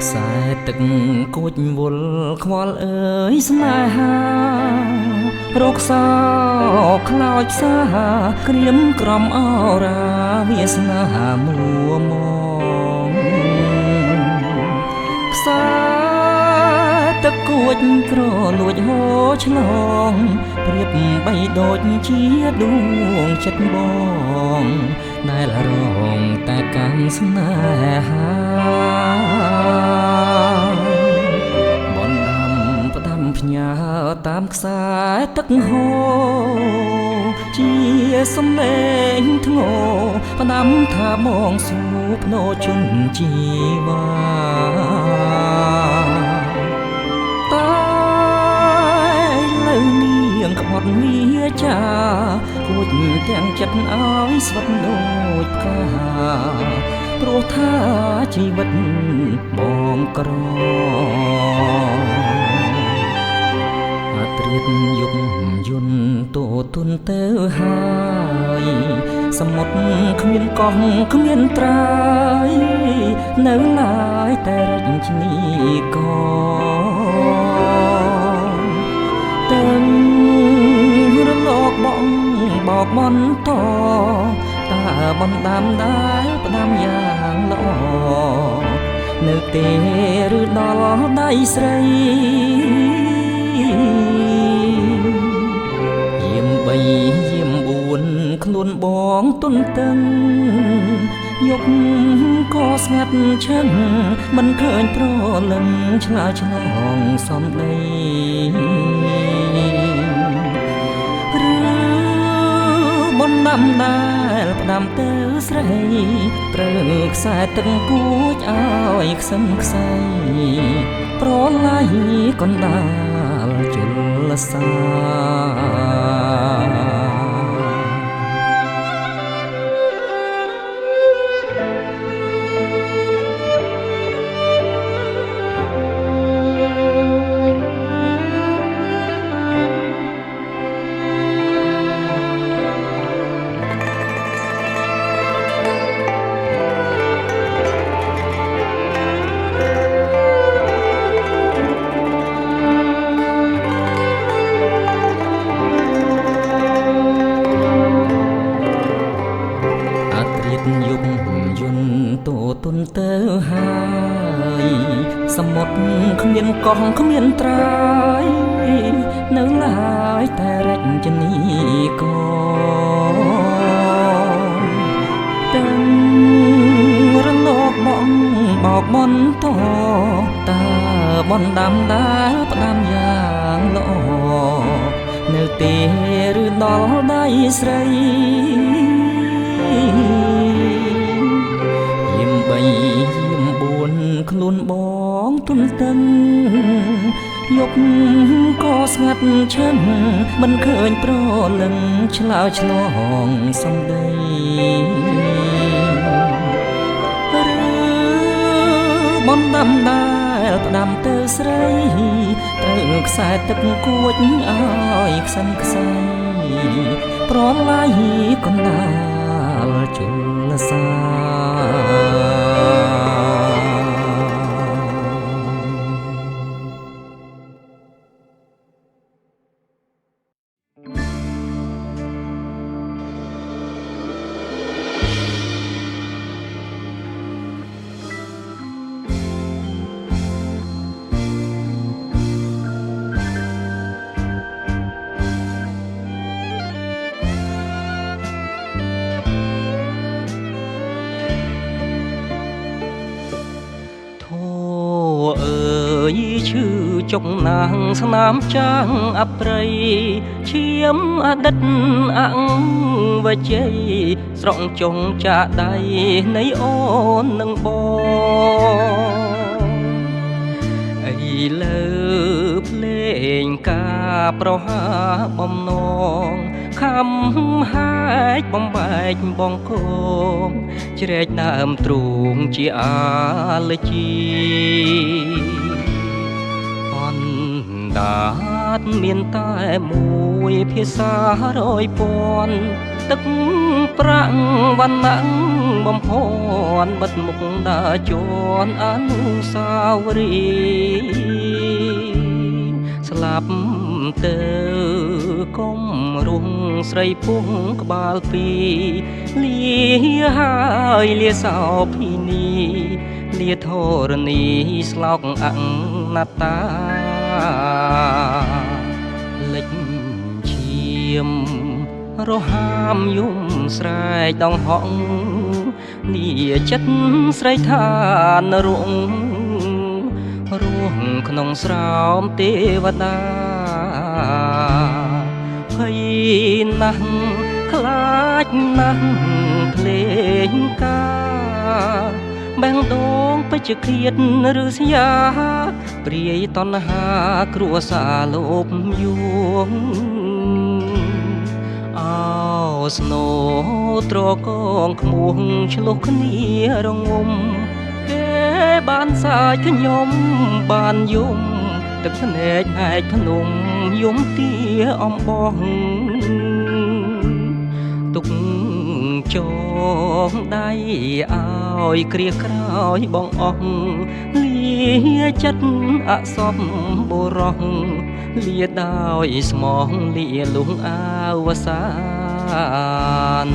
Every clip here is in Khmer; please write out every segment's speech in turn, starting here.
ខ្សែទឹកគួចវល់ខ្វល់អើយស្នេហារកសោខ្លោចសាក្រៀមក្រំអរាវាសនាមួមងខ្សែទឹកគួចក្រលួចហូរឆ្លងប្រៀបបីដូចជាដួងចិត្តបងដែលរងតែកម្មស្នេហាបណ្ដាំផ្ញើតាមខ្សែទឹកហូរជាសំឡេងធ្ងោផ្ដាំថាបងស៊ូភ្នោជន់ជីវ៉ាលើនាងក្បត់វាចាគួចទាំងចិត្តឲ្យស្វិតដូចផ្កាព្រោះថាជីវិតបងក្រត្រៀតយប់យន្តតូទុនទៅហើយសមុទ្រគ្មានកោះគ្មានត្រើយនៅឡើយតែរជ្ជនីកទាំងរលកបងបោកបន្តតើបណ្ដាំដែលផ្ដាំយ៉ាងល្អនៅទេឬដល់ដៃស្រីយាម3យាម4ខ្លួនបងទុនតឹងយកក៏ស្ងាត់ឈឹងមិនឃើញប្រលឹងឆ្លើយឆ្លងសំដីបណ្ដាំដែលផ្ដាំទៅស្រីត្រូវខ្សែទឹកគួចឲ្យខ្សឹមខ្សៃប្រឡាយកណ្ដាលជលសាយប់យន្តតូទុនទៅហើយសមុទ្រគ្មានកោះគ្មានត្រើយនៅឡើយតែរជ្ជនីកទាំងរលកបងបោកបន្តតើបណ្ដាំដែលផ្ដាំយ៉ាងល្អនៅទេឬដល់ដៃស្រីយាម3យាម4ខ្លួនបងទុនតឹងយកក៏ស្ងាត់ឈឹងមិនឃើញប្រលឹងឆ្លើយឆ្លងសំដីឬបណ្ដាំដែលផ្ដាំទៅស្រីត្រូវខ្សែទឹកគួចឲ្យខ្សឹមខ្សៃប្រឡាយកណ្ដាលជលសាឈឺចុកណាងស្នាមចាងអប្រិយឈាមអតីតអង្វជ័យស្រង់ចុងចាក់ដៃនៃអូននឹងបងអីលើភ្លេងការប្រហាបំណងខំហាច់បំបែកបងគងជ្រែកដើមទ្រូងជាអាលជីដាតមានតែមួយភាសារយពាន់ ទឹកប្រាក់វណ្ណៈបំភ័ណ្ឌបិទមុខដើរជន់អនុស្សាវរីយ៍ស្លាប់ទៅកុំរុងស្រីពុងក្បាលពីរលាហើយលាសោភីនីលាធរណីស្លោកអង្ណតាលិចឈាមរហាមយំស្រែកដងហក់លាចិត្តស្រីឋានរងរស់ក្នុងស្រោមទេវតាភ័យណាស់ខ្លាចណាស់ភ្លេងការបែងដងពេជ្ជឃ្លាតឬស្យាព្រាយតណ្ហាគ្រួសារលោភយួងអោស្នូត្រកងខ្មោះឆ្លុះគ្នារងំគេបានសាយខ្ញុំបានយំទឹកភ្នែកហែកភ្នំយំទាអំបោះទុកចងដៃឲ្យគ្រាក្រោយបងអស់លាចិត្តអសពបុរសលាដោយស្មងលាលុងអវសាន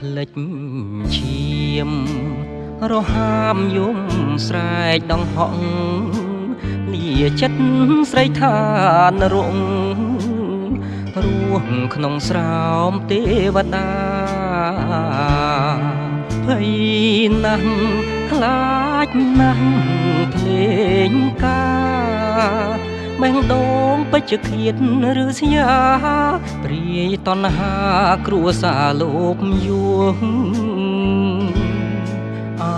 ភ្លេចឈាមរហាមយំស្រែកដងហក់លាចិត្តស្រីឋានរងរស់ក្នុងស្រោមទេវតាភ័យណាស់ខ្លាចណាស់ភ្លេងការបែងដងពេជ្ជឃ្លាតឬស្យាព្រាយតណ្ហាគ្រួសារលោភយួងអោ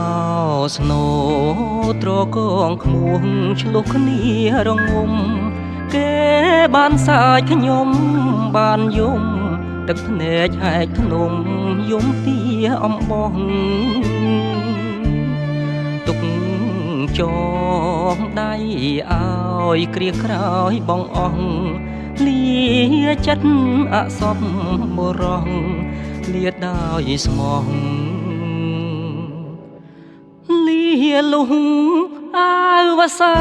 ស្នូត្រកងខ្មោះឆ្លុះគ្នារងំគេបានសាយខ្ញុំបានយំទឹកភ្នែកហែកភ្នំយំទាអំបោះទុកចងដៃឲ្យគ្រាក្រោយបងអស់លាចិត្តអសពបុរសលាដោយស្មងលាលុងអវសា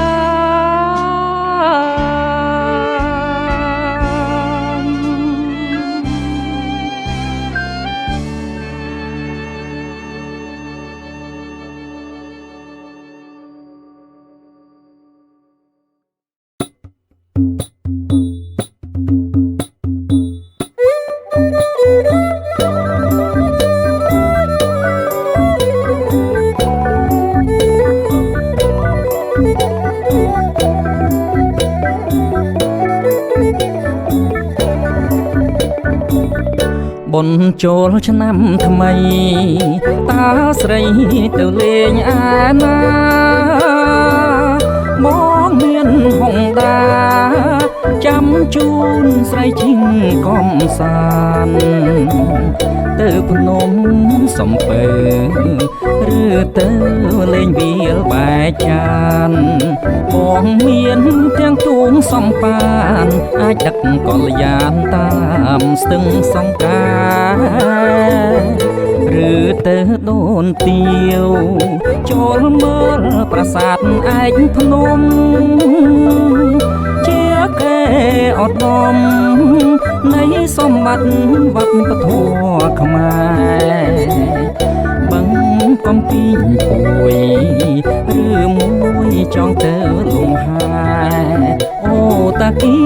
បុណ្យចូលឆ្នាំថ្មីតាស្រីទៅលេងអាណាមកមានហងដាចាំជូនស្រីជីងកំសាន្តទៅភ្នំសំពើឬទៅលេងវាលបែកចានបងមានទាំងទួងសំប៉ានអាចដឹកកលយានតាមស្ទឹងសង្ការឬទៅដូនទាវចូលមើលប្រាសាទឯកភ្នំជាកែអត់ដំនៃសម្បត្តិវប្បធម៌ខ្មែរបឹងកំពីងពួយឬមួយចង់ទៅលំហែអូតាគី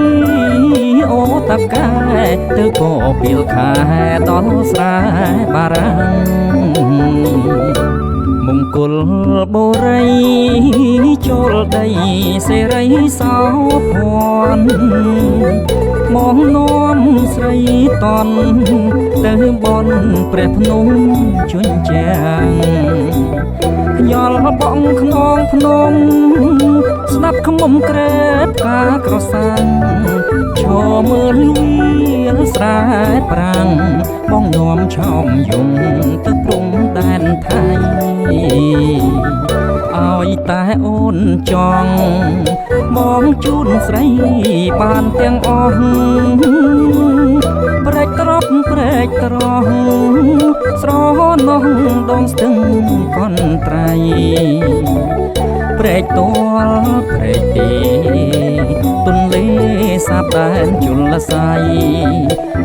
អូតាកែទៅក៏ពីលខែដល់ស្រែបារាំងមង្គលបុរីចូលដីសេរីសោភ័ណ្ឌមកនាំស្រីតនទៅបនព្រះភ្នំជញ្ជាំងខ្យល់ បងខ្នងភ្នំស្ដាប់ខ្មុំក្រែបការក្រសាំងឈរមើលវាលស្រែប្រាំងបងនាំឆោមយំទៅព្រំដែនថៃឲ្យតែអូនចង់បងជូនស្រីបានទាំងអស់ព្រែកត្រប់ព្រែកត្រង់ស្រនោះដងស្ទឹងកនត្រៃព្រែកទាល់ព្រែកទេទុនលេសាបដែនជលស័យ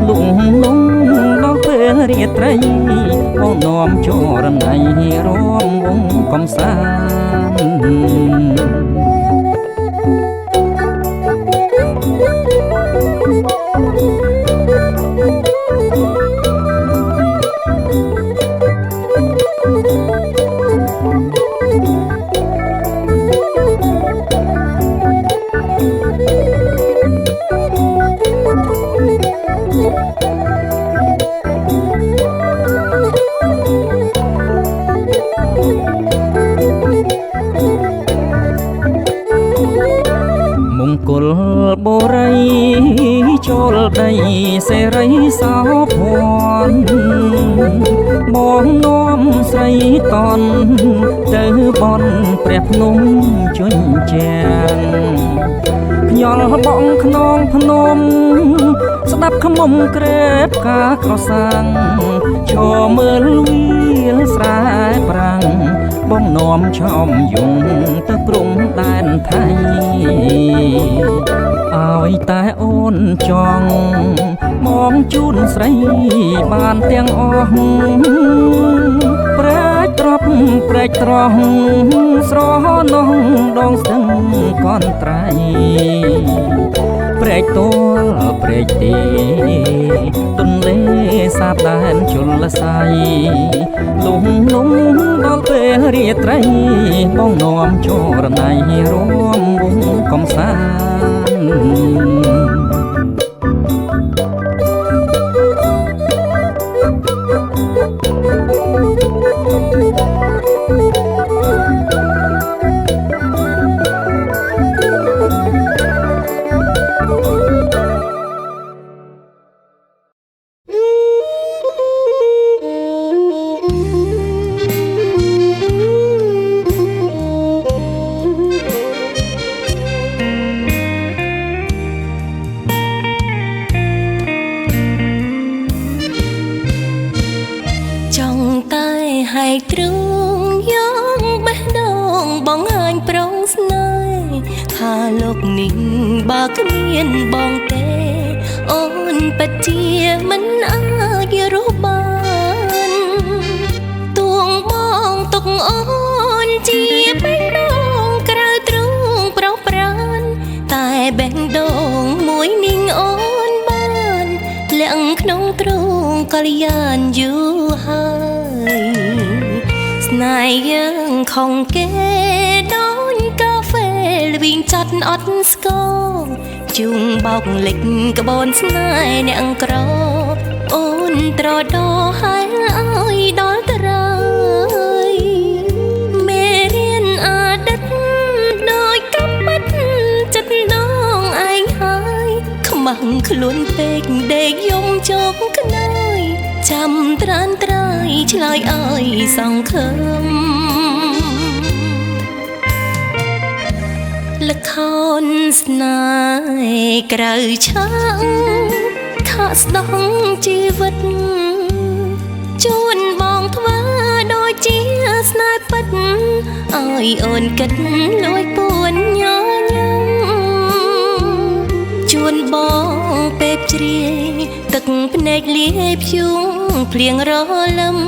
លងនំដល់ពេលរាត្រីបងនាំចរណៃរួមវងកំសាន្តមង្គលបូរីចូលដីសេរីសោភ័ណ្ឌបងនាំស្រីតនទៅបនព្រះភ្នំជញ្ជាំងខ្យល់បងខ្នងភ្នំស្ដាប់ខ្មុំក្រែបការក្រសាំងឈរមើលវាលស្រែប្រាំងបងនាំឆោមយំទៅព្រំដែនថៃឲ្យតែអូនចង់មកជូនស្រីបានទាំងអស់ព្រែកត្រប់ព្រែកត្រង់ស្រនោះដងស្ទឹងកនត្រៃព្រែកទាល់ព្រែកទេទុនលេសាបដែនជលស័យលងនំដល់ពេលរាត្រីបងនាំចរណៃរួមវងកំសាន្តទ្រង់យ៉ាងបេះដូងបងហើញប្រងស្នេហ៍ថាលោកនេះបើគ្មានបងទេអូនពិតជាមិនអាចរស់បានទួងបងទុកអូនជាបេះដូងក្រៅទ្រង់ប្រោសប្រានតែបេះដូងមួយនាងអូនបានលាក់ក្នុងទ្រង់កល្យានយូរហើយស្នេហ៍យើងខំគេដូចកាហ្វេល្វីងចាត់អត់ស្គាល់ជុំបោកលិចក្បូនស្នេហ៍អ្នកក្រអូនត្រដោហើយឲ្យដល់ត្រើយមេរៀនអតីតដូចកំបាត់ចិត្តដងឯងហើយខ្មាំងខ្លួនពេកដេកយំជោគក្នើយចាំត្រានត្រើយឆ្លើយឲ្យសង្ឃឹមល្ខោនស្នេហ៍ក្រៅឆាកខាក់ស្ដងជីវិតជូនបងធ្វើដូចជាស្នេហ៍ពិតឲ្យអូនគិតលួចពួនញញឹមជួនបងពេលជ្រាយទឹកភ្នែកលាយភ្យូងភ្លៀងរលឹម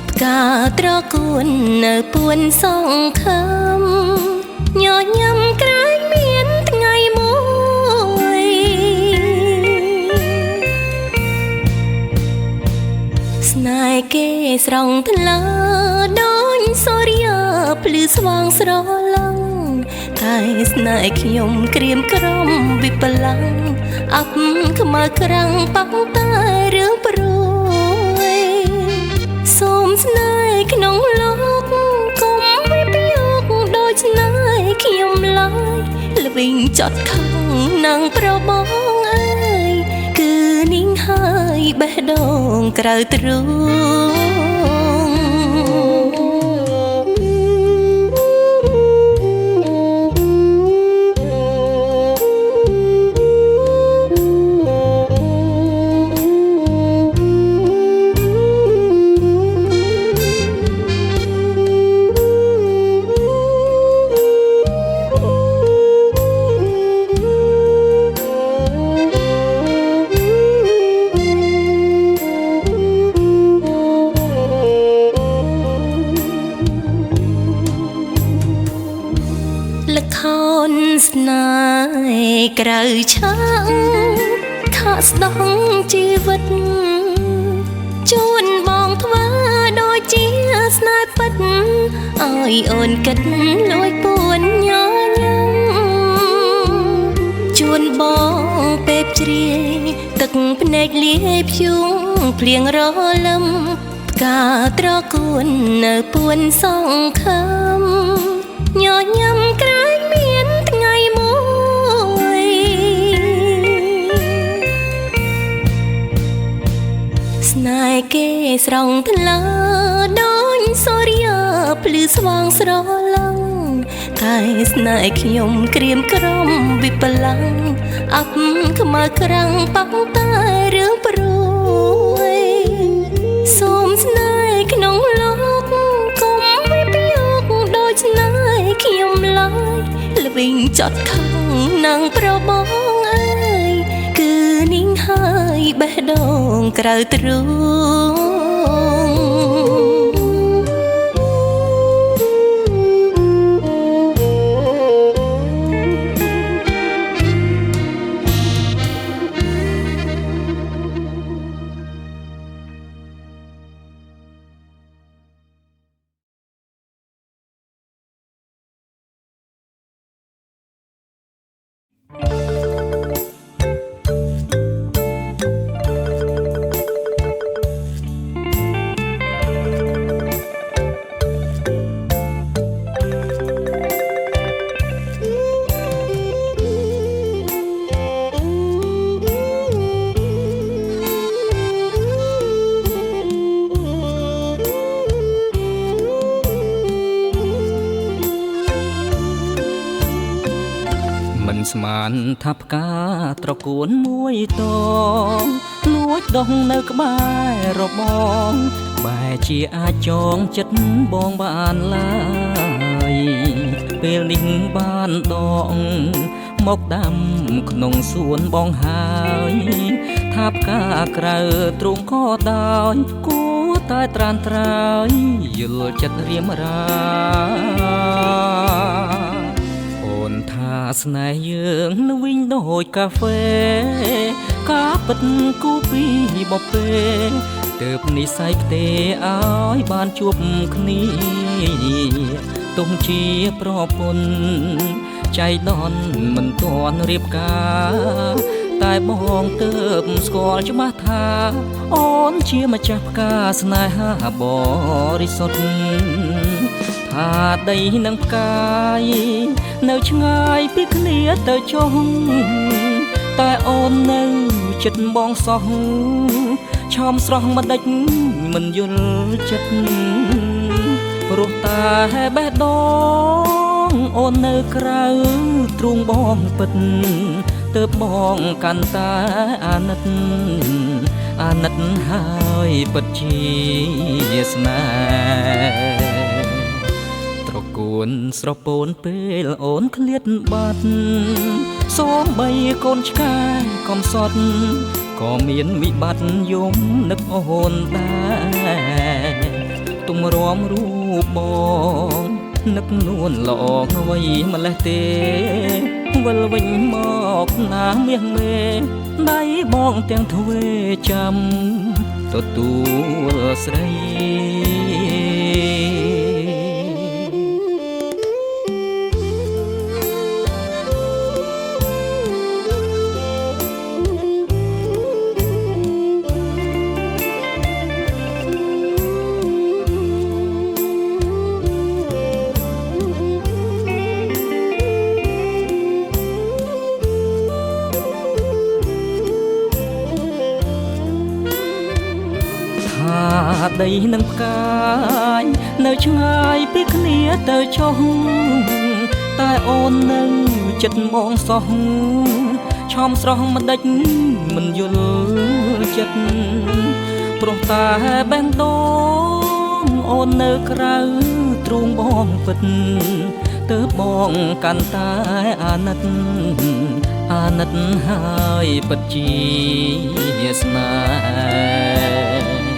ផ្កាត្រកួននៅពួនសង្ឃឹមញញឹមក្រែងមានថ្ងៃមួយស្នេហ៍គេស្រង់ថ្លាដូចសូរ្យាភ្លឺស្វាងស្រឡំតែស្នេហ៍ខ្ញុំក្រៀមក្រំវិបលាំងអប់ខ្មៅក្រាំងបាក់តែរឿងព្រួយសូមស្នេហ៍ក្នុងលោកកុំវិបយោ ល្បិញចត់ខំនឹងប្របងអើយគឺនាងហើយបេះដូងក្រៅទ្រូងល្ខោនស្នេហ៍ក្រៅឆាំងខាក់ស្ដងជីវិតជួនបងធ្វើដូចជាស្នេហ៍ពិតឲ្យអូនគិតលួចពួនញញឹមជួនបងពេលជ្រាយទឹកភ្នែកលាយភ្យូងភ្លៀងរលឹមផ្កាត្រកួននៅពួនសង្ឃឹមញញឹមក្រែងមានថ្ងៃមួយស្នេហ៍គេស្រង់ថ្លាដូចសូរ្យាភ្លឺស្វាងស្រឡំតែស្នេហ៍ខ្ញុំក្រៀមក្រំវិបលាំងអាប់ខ្មៅក្រាំងបាក់តែរឿងព្រួយសូមស្នេហ៍ក្នុងលោកកុំវិបយកដូចស្នេហ៍ខ្ញុំឡើយល្បិញចត់ខំនឹងប្របងអើយគឺនាងហើយបេះដូងក្រៅទ្រូងមិនស្មានថាផ្កាត្រកួនមួយតងលួចដុះនៅក្បែររបងបែរជាអាចចងចិត្តបងបានឡើយពេលនេះបានដកមកដាំក្នុងសួនបងហើយថាផ្កាក្រៅទ្រូងក៏ដោយគួរតែត្រានត្រើយយល់ចិត្តរៀមរាអូនថាស្នេហ៍យើងនៅវិញដូចកាហ្វេការពិតគូពីបបេទើបនិស័យផ្ទេឲ្យបានជួបគ្នាទុំជាប្រពន្ធចៃដន្យមិនទាន់រៀបការតែបងទើបស្គាល់ច្បាស់ថាអូនជាម្ចាស់ផ្កាស្នេហាបរិសុទ្ធថាដីនឹងផ្កាយនៅឆ្ងាយពីគ្នាទៅចុះតែអូននៅចិត្តបងសោះឆោមស្រស់មិនដេចមិនយល់ចិត្តព្រោះតែបេះដូងអូននៅក្រៅទ្រូងបងពិតទើបបងកាន់តែអាណិតហើយពិតជាស្នេហ៍ត្រកួនស្រពោនពេលអូនឃ្លាតបាត់សូម្បីកូនឆ្កែកំសត់ក៏មានវិបត្តិយំនឹកអូនដែរទុំរំរូបបងនឹកនួនល្អអ្វីម្លេះទេវិលវិញមកណាមាសមេដៃបងទាំងទ្វេចាំទទួលស្រី ដីនឹងផ្កាយនៅឆ្ងាយពីគ្នាទៅចុះតែអូននៅចិត្តមកសោះឆោមស្រស់មិនដេចមិនយល់ចិត្តព្រោះតែបេះដូងអូននៅក្រៅទ្រូងបងពិតទើបបងកាន់តែអាណិតហើយពិតជាស្នេហ៍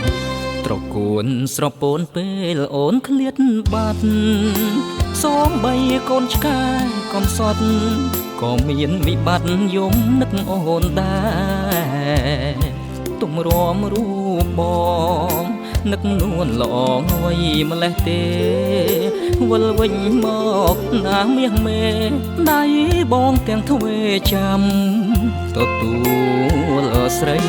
ត្រកួនស្រពោនពេលអូនឃ្លាតបាត់សូមបីកូនឆ្កែកំសត់ក៏មានវិបត្តិយំនឹកអូនដែរទុំរមរូបបងនឹកនួនល្អងួយម្លេះទេវិលវិញមកណាមាសមេដៃបងទាំងទ្វេចាំទទួលស្រី